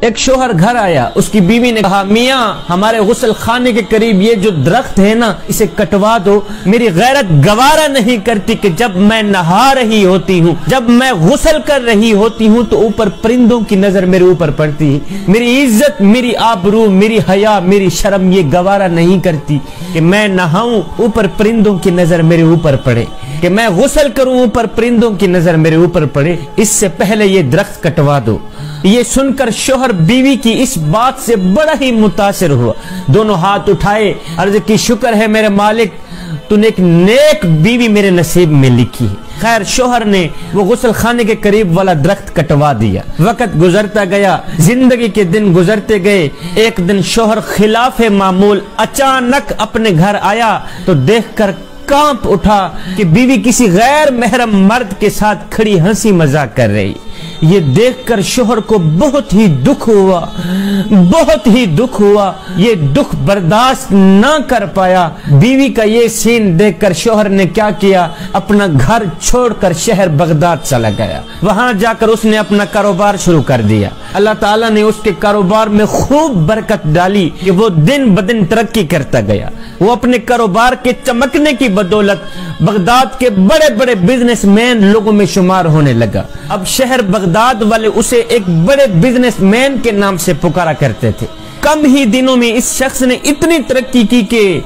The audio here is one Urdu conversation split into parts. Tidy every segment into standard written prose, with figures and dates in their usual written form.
ایک شوہر گھر آیا، اس کی بیوی نے کہا میاں ہمارے غسل خانے کے قریب یہ جو درخت ہے نا اسے کٹوا دو، میری غیرت گوارا نہیں کرتی کہ جب میں نہا رہی ہوتی ہوں، جب میں غسل کر رہی ہوتی ہوں تو اوپر پرندوں کی نظر میرے اوپر پڑتی ہے، میری عزت، میری آبرو، میری حیا، میری شرم یہ گوارا نہیں کرتی کہ میں نہاؤں اوپر پرندوں کی نظر میرے اوپر پڑے، کہ میں غسل کروں اوپر پرندوں کی نظر میرے اوپر پڑے، اس سے پہلے یہ درخت کٹوا دو۔ یہ سن کر شوہر بیوی کی اس بات سے بڑا ہی متاثر ہوا، دونوں ہاتھ اٹھائے، عرض کی شکر ہے میرے مالک، تو نے ایک نیک بیوی میرے نصیب میں لکھی ہے۔ خیر شوہر نے وہ غسل خانے کے قریب والا درخت کٹوا دیا، وقت گزرتا گیا، زندگی کے دن گزرتے گئے، ایک دن شوہر خلاف معمول اچانک اپنے گھر آیا تو دیکھ کر کانپ اٹھا کہ بیوی کسی غیر محرم مرد کے ساتھ کھڑی ہنسی مذاق کر رہی۔ یہ دیکھ کر شوہر کو بہت ہی دکھ ہوا، بہت ہی دکھ ہوا، یہ دکھ برداشت نہ کر پایا۔ بیوی کا یہ سین دیکھ کر شوہر نے کیا کیا، اپنا گھر چھوڑ کر شہر بغداد چلا گیا، وہاں جا کر اس نے اپنا کاروبار شروع کر دیا۔ اللہ تعالیٰ نے اس کے کاروبار میں خوب برکت ڈالی کہ وہ دن بدن ترقی کرتا گیا۔ وہ اپنے کاروبار کے چمکنے کی بدولت بغداد کے بڑے بڑے بزنس مین لوگوں میں شمار ہونے لگا۔ اب شہر بغداد والے اسے ایک بڑے بزنس مین کے نام سے پکارا کرتے تھے۔ کم ہی دنوں میں اس شخص نے اتنی ترقی کی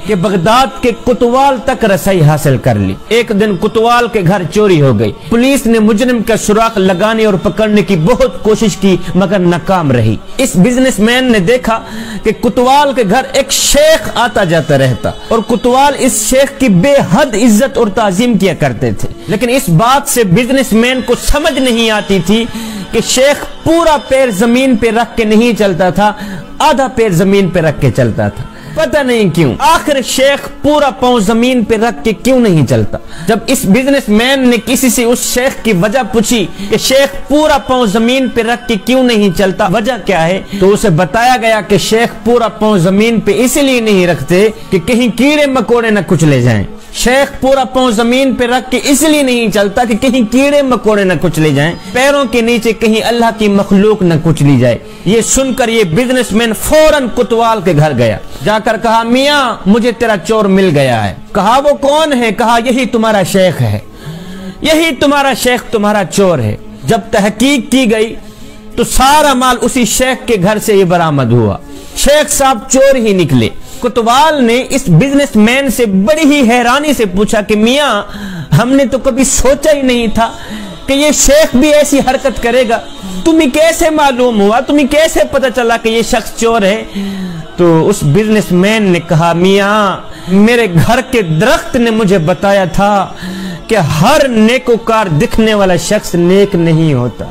کہ بغداد کے کوتوال تک رسائی حاصل کر لی۔ ایک دن کوتوال کے گھر چوری ہو گئی، پولیس نے مجرم کا سراغ لگانے اور پکڑنے کی بہت کوشش کی مگر ناکام رہی۔ اس بزنس مین نے دیکھا کہ کوتوال کے گھر ایک شیخ آتا جاتا رہتا اور کوتوال اس شیخ کی بے حد عزت اور تعظیم کیا کرتے تھے، لیکن اس بات سے بزنس مین کو سمجھ نہیں آتی تھی کہ شیخ پورا پیر زمین پہ رکھ کے نہیں چلتا تھا، آدھا پیر زمین پہ رکھ کے چلتا تھا، پتہ نہیں کیوں۔ آخر شیخ پورا پاؤں زمین پہ رکھ کے کیوں نہیں چلتا؟ جب اس بزنس مین نے کسی سے اس شیخ کی وجہ پوچھی کہ شیخ پورا پاؤں زمین پہ رکھ کے کیوں نہیں چلتا، وجہ کیا ہے، تو اسے بتایا گیا کہ شیخ پورا پاؤں زمین پہ اس لیے نہیں رکھتے کہ کہیں کیڑے مکوڑے نہ کچلے جائیں۔ شیخ پورا پاؤں زمین پہ رکھ کے اس لیے نہیں چلتا کہ کہیں کیڑے مکوڑے نہ کچلے جائیں، پیروں کے نیچے کہیں اللہ کی مخلوق نہ کچلی جائے۔ یہ سن کر یہ بزنس مین فوراً کوتوال کے گھر گیا، جا کر کہا میاں مجھے تیرا چور مل گیا ہے۔ کہا وہ کون ہے؟ کہا یہی تمہارا شیخ ہے، یہی تمہارا شیخ تمہارا چور ہے۔ جب تحقیق کی گئی تو سارا مال اسی شیخ کے گھر سے یہ برآمد ہوا، شیخ صاحب چور ہی نکلے۔ کوتوال نے اس بزنس مین سے بڑی ہی حیرانی سے پوچھا کہ میاں ہم نے تو کبھی سوچا ہی نہیں تھا کہ یہ شیخ بھی ایسی حرکت کرے گا، تمہیں کیسے معلوم ہوا، تمہیں کیسے پتہ چلا کہ یہ شخص چور ہے؟ تو اس بزنس مین نے کہا میاں میرے گھر کے درخت نے مجھے بتایا تھا کہ ہر نیکوکار دکھنے والا شخص نیک نہیں ہوتا۔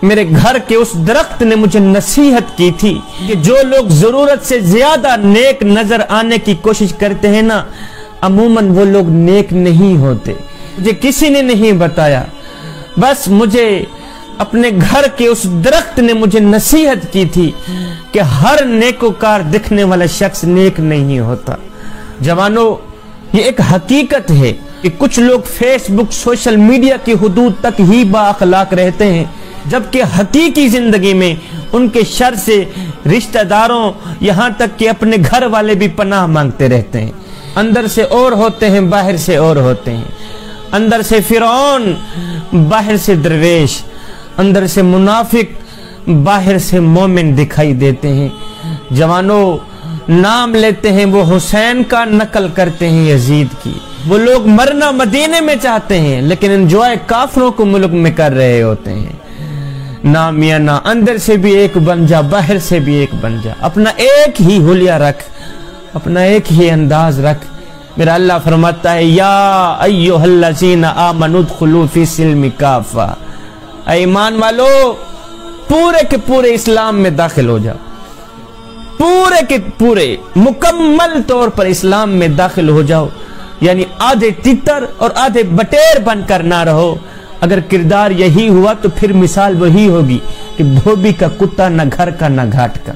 میرے گھر کے اس درخت نے مجھے نصیحت کی تھی کہ جو لوگ ضرورت سے زیادہ نیک نظر آنے کی کوشش کرتے ہیں نا، عموماً وہ لوگ نیک نہیں ہوتے۔ مجھے کسی نے نہیں بتایا، بس مجھے اپنے گھر کے اس درخت نے مجھے نصیحت کی تھی کہ ہر نیکوکار دکھنے والا شخص نیک نہیں ہوتا۔ جوانوں، یہ ایک حقیقت ہے کہ کچھ لوگ فیس بک، سوشل میڈیا کی حدود تک ہی با اخلاق رہتے ہیں، جبکہ حقیقی زندگی میں ان کے شر سے رشتہ داروں یہاں تک کہ اپنے گھر والے بھی پناہ مانگتے رہتے ہیں۔ اندر سے اور ہوتے ہیں، باہر سے اور ہوتے ہیں، اندر سے فرعون، باہر سے درویش، اندر سے منافق، باہر سے مومن دکھائی دیتے ہیں۔ جوانوں، نام لیتے ہیں وہ حسین کا، نقل کرتے ہیں یزید کی۔ وہ لوگ مرنا مدینے میں چاہتے ہیں لیکن انجوائے کافروں کو ملک میں کر رہے ہوتے ہیں۔ نا میاں نا، اندر سے بھی ایک بن جا، باہر سے بھی ایک بن جا، اپنا ایک ہی حلیہ رکھ، اپنا ایک ہی انداز رکھ۔ میرا اللہ فرماتا ہے یا ایھا الذین آمنوا ادخلوا فی السلم کافہ، اے ایمان والو پورے کے پورے اسلام میں داخل ہو جاؤ، پورے کے پورے مکمل طور پر اسلام میں داخل ہو جاؤ، یعنی آدھے تتر اور آدھے بٹیر بن کر نہ رہو۔ اگر کردار یہی ہوا تو پھر مثال وہی ہوگی کہ دھوبی کا کتا، نہ گھر کا نہ گھاٹ کا۔